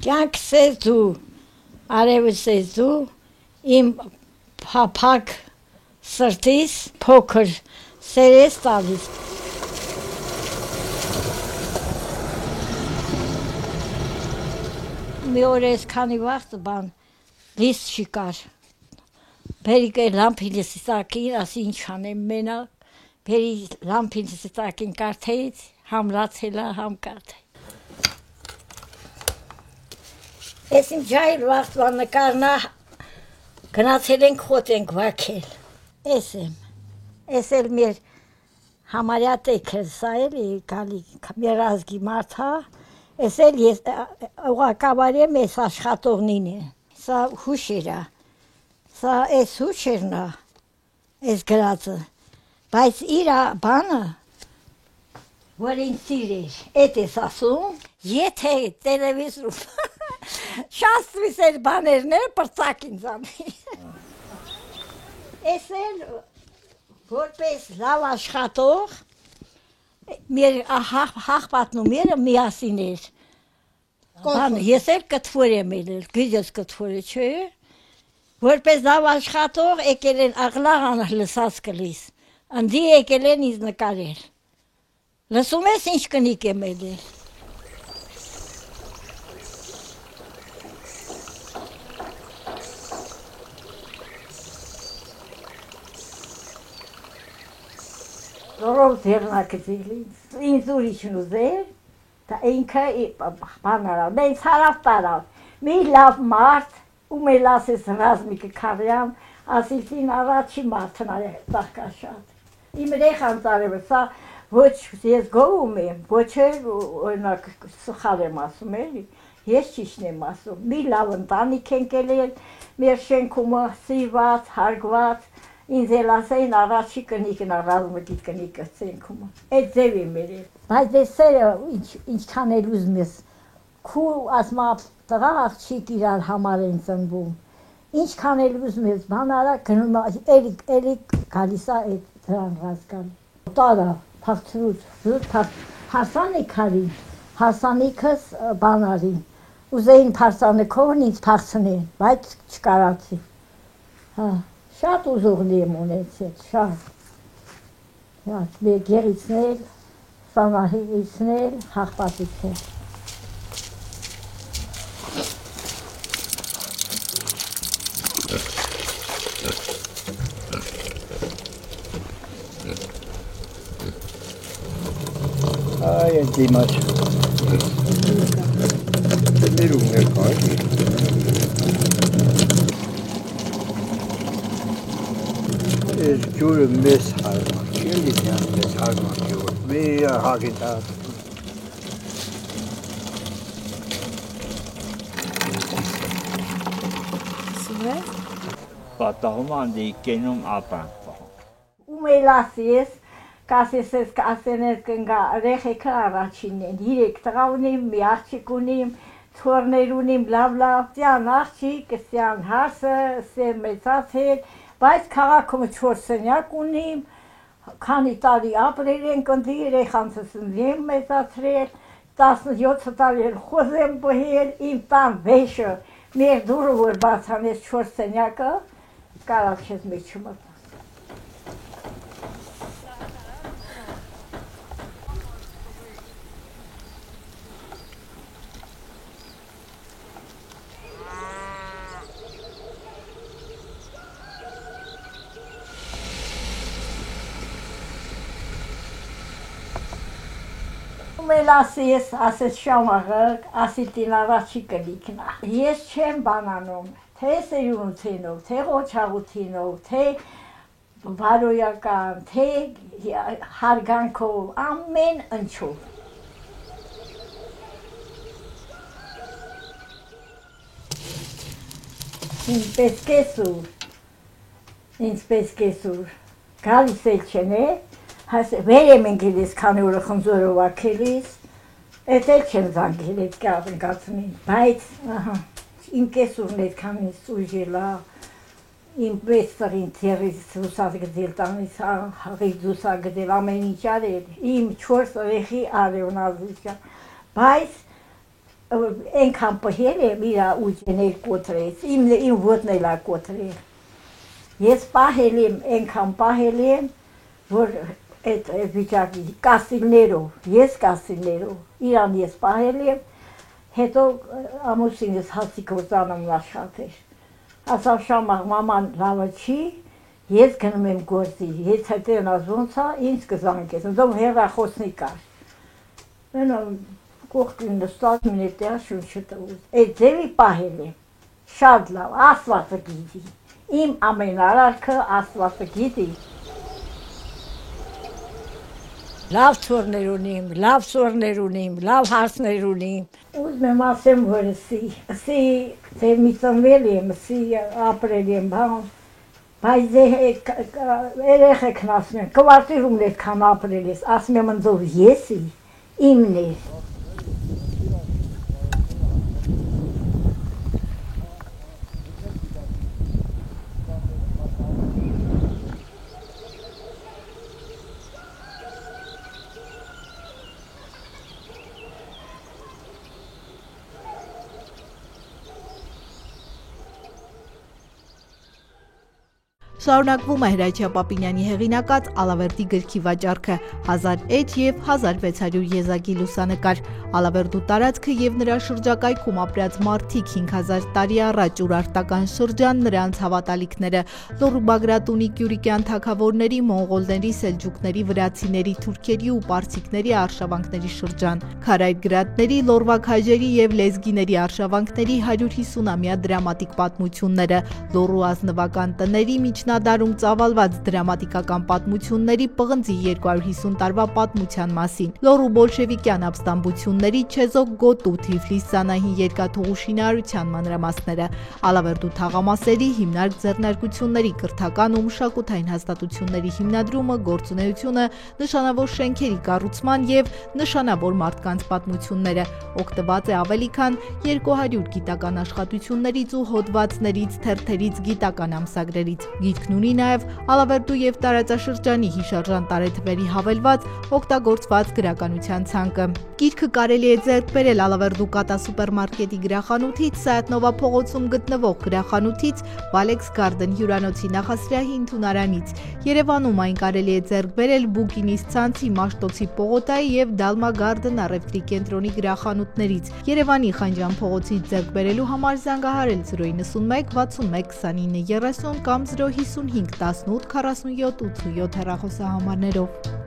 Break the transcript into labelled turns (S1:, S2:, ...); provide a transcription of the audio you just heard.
S1: Կյանքս ես դու, արևս ես դու, իմ փափակ սրտիս փոքր սեր ես տալիս։ Մի օր ես քանի վաղ բան լիս չկար։ Բերի լամփին սակին, ասի ինչ անեմ մենակ, բերի լամփին սակին կարթեից, համ լացելա, համ կարթե։ Ես իմ ջայլ վաղտվա նկարնա գնացել ենք խոտ ենք վակել։ Ես եմ, ես էլ մեր համարյա տեքը, սա էլի գալի մեր ազգի մարդա, ես էլ ուղակավար եմ ես աշխատողնին է, սա հուշերա, սա ես հուշերնա, ես գրածը, բայց իրա բանը, որ ինձ սիրեր, էտ ես ասում, եթե տելևիզրում, շաստվիս էլ բաներներ պրծակ ինձ անի։ Ես էլ որպես լավ աշխատող, մեր հաղպատնումերը միասին էր, ես էլ կտվոր եմ էլ, գիզես կտվոր է չէ, որպես լավ աշխատող եկել են աղլաղան լսած կլիս, ընդի եկել են ինձ նկարել, լսում ես ինչ կնիկ եմ էլ Որով ձեռնակցել ինձ ուրիշն ուզեր, դա ինքը բան արավ, նենց հարավ տարավ, մի լավ մարդ, ում էլ ասես Ռազմիկ Քավյան, ասիցին առաջի մարդն է տաղկաշատ, իմ երեխան ծարևը, սա ոչ ես գովում եմ, ոչ էլ օրինակ սխալ եմ ասում էլի, ես ճիշտ եմ ասում, մի լավ ընտանիք ենք ելել, մեր շենքում սիրված, հարգված, ինձ էլ ասեին առաջի կնիկն Ռազմիկի կնիկը ցենքում։ Այդ ձև եմ երել։ Բայց ես սերը ինչքան էլ ուզում ես, քու ասմա տղա աղջիկ իրար համար են ծնվում։ Ինչքան էլ ուզում ես, բան արա գնում էլի գալիս է այդ դրան ռազգան։ Տարա, փախցրուց, հարսանիք արի, հարսանիքս բան արի։ Ուզեին հարսանիքով ինձ փախցնեն, բայց չկարացի։ Հա Շատ ուզողնի եմ ունեցել, շատ, մեր գերիցնել, սանահիցնել, հաղպատիցել։
S2: Այ են դիմաչ, ներում ներկայ։ Ես ջուրը մեզ հարմար, չելի միան մեզ հարմար ջուրը, մի հագետատ։
S1: Սուր է։
S3: Պատահում անդի կենում ապան։
S1: Ում էլ ասես, կասես ես կասենես կնգա ռեխեքը առաջինն են, իրեք տղա ունիմ, մի աղջիկ ունիմ, թորներ ունիմ, լավ, սյան աղջիկ, սյան հարսը, սեն մեծացել, բայց քաղաքում 4 սենյակ ունիմ, քանի տարի ապրել ենք ընդի երեխանցս եմ մեծացրել, 17 տարի խոզ եմ բհել, իմ տան վեշը, մեր դուրը որ բացանես 4 սենյակը, կարավ չես մեջ չմտա։ Մել ասես շամաղը, ասիտին առաջի կլիքնա։ Ես չեմ բանանում, թե սերունցինով, թե ղոչաղութինով, թե վարոյական, թե հարգանքով, ամեն ընչով։ Ինձպես կեսուր, գալիս էլ չեն է, վեր եմ ընգել ես քանի օրը խնձորով ակելիս, էդ էլ չեմ զանգել էդ կաղնկացնին, բայց իմ կեսուրն էդ քանիս ուժելա, իմ վեց տղին թերից ուսած գդել տանից հաղից ուսա գդել ամեն ինչ արել, իմ 4 երեխի արևնազիչա, բայց այնքան պհել եմ իր ուջեներ կոտրեց, իմ ոտն էլ կոտրել։ Ես պահել եմ, այնքան պահել եմ, որ այդ վիճակի կասիլներով, ես կասիլներով իրան ես պահել եմ, հետո ամուսինս հասիկ գործանում աշխատեր։ Ասավ շամաղ մաման լավը չի, ես գնում եմ գործի, ես հետեն ոնց է, ինձ կզանգես, դոմ հեռախոսնի կար։ Կողքին նստած մինետեղ շունչը տվուց, այդ ձևի պահել եմ, շատ լավ, Աստվածը գիտի, իմ ամեն արարքը Աստվածը գիտի։ Լավ ծորներ ունիմ, լավ ծորներ ունիմ, լավ հարցներ ունիմ։ Ուզում եմ ասեմ, որ սի մի ծնվել եմ, սի ապրել եմ, բայց երեխեքն ասում են, կվարտիրում այդքան ապրել ես, ասում եմ ընձով եսի, իմն է։
S4: Շարունակվում է Հրաչյա Պապինյանի հեղինակած Ալավերդի գրքի վաճառքը, 1000 էջ եւ 1600 եզակի լուսանկար, Ալավերդու տարածքը եւ նրա շրջակայքում ապրած մարդիկ 5000 տարի առաջ ուրարտական շրջան, նրանց հավատալիքները, Լոռու Բագրատունի Կյուրիկյան թագավորների, մոնղոլների, սելջուկների, վրացիների, թուրքերի ու պարսիկների արշավանքների շրջան, քարայր գրատների, լոռվաքաջերի եւ լեզգիների արշավանքների 150-ամյա դրամատիկ պատմությունները, Լոռու ազնվական տների միջնադարում ծավալված դրամատիկական պատմությունների պղնձի 250 տարվա պատմության մասին, Լոռու բոլշևիկյան ապստամբությունների, Չեզոք գոտու, Թիֆլիս Սանահին երկաթուղու շինարարության մանրամասները, Ալավերդու թաղամասերի հիմնարկ ձեռնարկությունների, կրթական ու մշակութային հաստատությունների հիմնադրումը, գործունեությունը, նշանավոր շենքերի կառուցման եւ նշանավոր մարդկանց պատմությունները, օգտված է ավելի քան 200 գիտական աշխատություններից ու հոդվածներից, թերթերից, գիտական ամսագրերից։ Գիրքն ունի նաև Ալավերդու եւ տարածաշրջանի հիշարժան տարեթվերի հավելված օգտագործված գրականության ցանկը։ Գիրքը կարելի է ձեռք բերել Ալավերդու Կատա սուպերմարկետի գրախանութից, Սայաթնովա փողոցում գտնվող գրախանութից, Valex Garden հյուրանոցի նախասրահի ընդունարանից։ Երևանում այն կարելի է ձեռք բերել Բուկինիս ցանցի, Մաշտոցի պողոտայի եւ Դալմա Garden առևտրի կենտրոնի գրախանութներից։ Երևանի Խանջան փողոցից ձեռք բերելու համար զանգահարել 091 61 29 30 կամ 055 18 47 87 հեռախոսահամարներով։